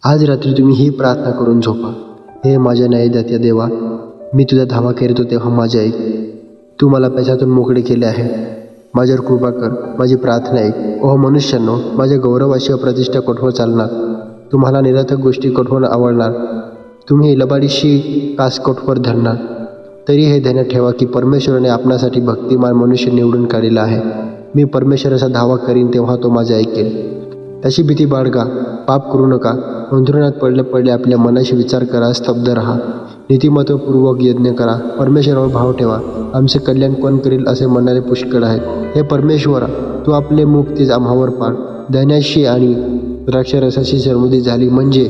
आज रात्री तुम्ही ही प्रार्थना करून झोपा. हे माझ्या न्यायदात्या देवा, मी तुझा धावा करीतो तेव्हा माझे ऐक. तू मला पैशातून मोकळे केले आहे. माझ्यावर कृपा कर, माझी प्रार्थना ऐक. ओह मनुष्यांनो, माझ्या गौरवाशी प्रतिष्ठा कोठवर चालणार? तुम्हाला निरर्थक गोष्टी कोठवर आवडणार? तुम्ही लबाडीशी कास कोठवर धरणार? तरी हे ध्यानात ठेवा की परमेश्वराने आपणासाठी भक्तिमान मनुष्य निवडून काढलेला आहे. मी परमेश्वराचा धावा करीन तेव्हा तो माझे ऐकेल. त्याची भीती बाळगा, पाप करू नका. अंथरुणात पडले पडले आपल्या मनाशी विचार करा, स्तब्ध राहा. नीतिमत्वपूर्वक यज्ञ करा, परमेश्वरावर भाव ठेवा. आमचे कल्याण कोण करील असे म्हणणारे पुष्कळ आहेत. हे परमेश्वरा, तू आपले मुख तेच आम्हावर पाड. धान्याशी आणि द्राक्षरसाची समृद्धी झाली म्हणजे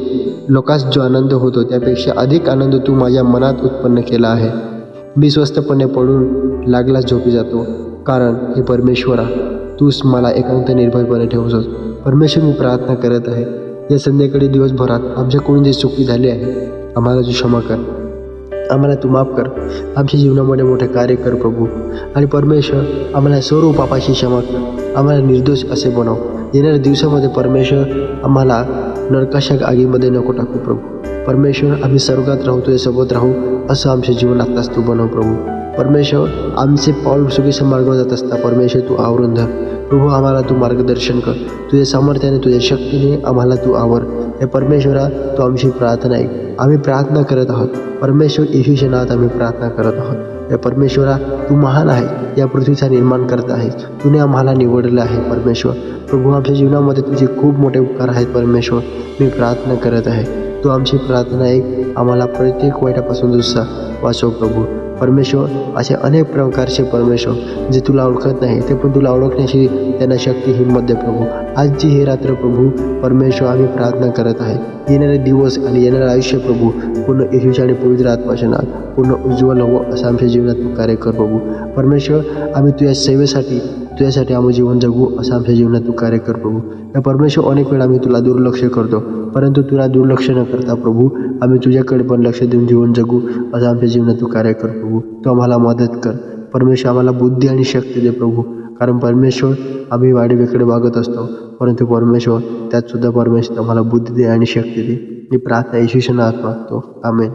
लोकांस जो आनंद होतो त्यापेक्षा अधिक आनंद तू माझ्या मनात उत्पन्न केला आहे. मी स्वस्थपणे पडून लागलाच झोपी जातो, कारण हे परमेश्वरा, तूच मला एकांत निर्भयपणे ठेवतोस. परमेश्वर, मी प्रार्थना करत आहे, या संध्याकाळी दिवसभरात आमच्याकडून जे चुकी झाली आहे आम्हाला तू क्षमा कर, आम्हाला तू माफ कर. आमच्या जीवनामध्ये मोठे कार्य कर प्रभू. आणि परमेश्वर, आम्हाला सर्व पापाची क्षमा कर. आम्हाला निर्दोष असे बनव. येणाऱ्या दिवसामध्ये परमेश्वर, आम्हाला नरकाशा आगीमध्ये नको टाकू प्रभू. परमेश्वर, आम्ही स्वर्गात राहू, तुझ्यासोबत राहू असं आमच्या जीवनातच तू बनव प्रभू. परमेश्वर, आमचे पाऊल चुकीच्या मार्गावर जात असता परमेश्वर तू आवरून धर प्रभू. आम्हाला तू मार्गदर्शन कर. तुझ्या सामर्थ्याने, तुझ्या शक्तीने आम्हाला तू आवर. हे परमेश्वरा, तू आमची प्रार्थना ऐक. आम्ही प्रार्थना करत आहोत परमेश्वर, येशूच्या नावात आम्ही प्रार्थना करत आहोत. हे परमेश्वरा, तू महान आहे, या पृथ्वीचा निर्माण करत आहेस. तुने आम्हाला निवडलं आहे परमेश्वर. प्रभू, आमच्या जीवनामध्ये तुझे खूप मोठे उपकार आहेत परमेश्वर. मी प्रार्थना करत आहे, तू आमची प्रार्थना ऐक. आम्हाला प्रत्येक वाईटापासून दुसरा वाचव प्रभू. परमेश्वर, असे अनेक प्रकारचे परमेश्वर जे तुला ओळखत नाही ते पण तुला ओळखण्याची त्यांना शक्ती, हिंमत दे प्रभू. आजची ही रात्र प्रभू परमेश्वर, आम्ही प्रार्थना करत आहे, येणारे दिवस आणि येणारे आयुष्य प्रभू पूर्ण येशूच्या आणि पवित्र आत्म्याच्या नावात पूर्ण उज्ज्वल हवं असं आमच्या जीवनात तू कार्य कर प्रभू. परमेश्वर, आम्ही तुझ्या तुझ्यासाठी आम्ही जीवन जगू असं आमच्या जीवनात तू कार्य कर प्रभू. या परमेश्वर, अनेक वेळा आम्ही तुला दुर्लक्ष करतो, परंतु तुला दुर्लक्ष न करता प्रभू आम्ही तुझ्याकडे पण लक्ष देऊन जीवन जगू असं आमच्या जीवनात तू कार्य कर प्रभू. तू आम्हाला मदत कर परमेश्वर. आम्हाला बुद्धी आणि शक्ती दे प्रभू, कारण परमेश्वर आम्ही वाढीवेकडे वागत असतो, परंतु परमेश्वर त्यातसुद्धा परमेश्वर आम्हाला बुद्धी दे आणि शक्ती दे. मी प्रार्थना येशूच्या नावात मागतो. आमेन.